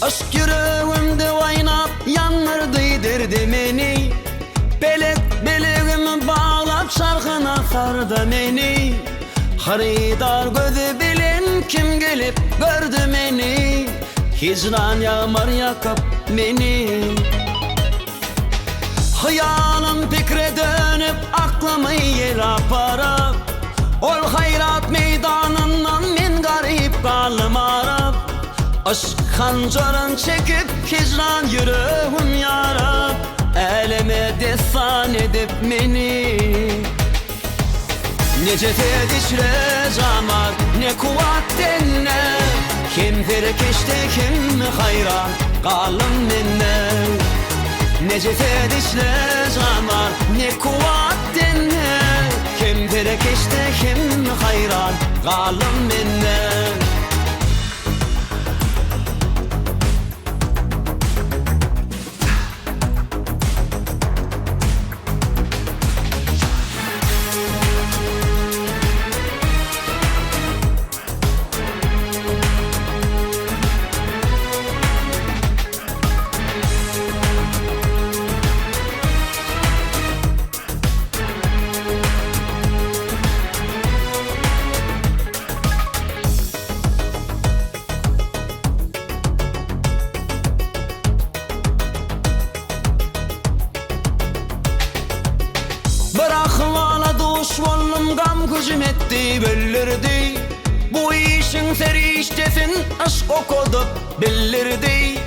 Aşk yüreğimde oynap yanırdı derdimeni. Belek beleğimi bağlap şarkına sardı beni. Haridar gözü bilen kim gelip gördü beni. Hicran yağmur yakıp beni. Hayalim fikre dönüp aklımı yel aparıp, ol hayrat meydanından men garip kalım arap. Aşk hancarın çekip hicran yüreğim yarap. Elime destan edip beni. Nece tedişle zamar ne kuvat denne. Kim firkeşte kim hayran kalım minne. Nece tedişle zamar ne kuvat denne. Kim firkeşte kim hayran kalım minne. Bırakmala duş oldum gam gücüm etti belirdi. Bu işin seriştesin aşk okudup bilirdi.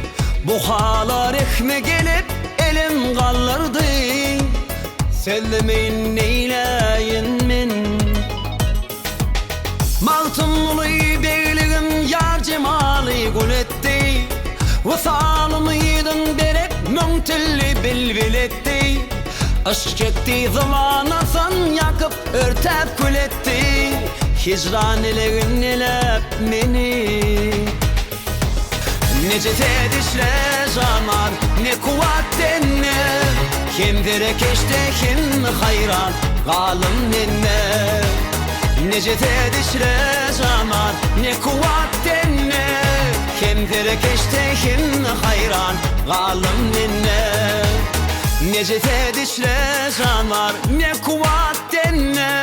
Bu halar ekme gelip elim kallırdı. Sellemeyin neyleyin min. Maltımlı beyliğim yar cemali gül etti. Vasalımı yedin derek mümtilli bilbil etti. Aşk çekti zamanasın yakıp örtep kül etti. Hicran ile ünlelep beni. Nece tedişle zamar ne kuvat denne. Kim direkeşte kim hayran kalım minne. Nece tedişle zamar ne kuvat denne. Kim direkeşte kim hayran kalım minne. Nece tedişle zamar ne kuvat denne.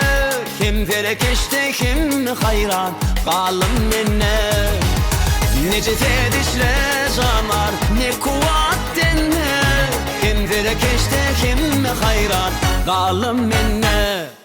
Kim ferekeşte kim hayran kalım minne. Nece tedişle zamar ne kuvat denne. Kim ferekeşte kim hayran kalım minne.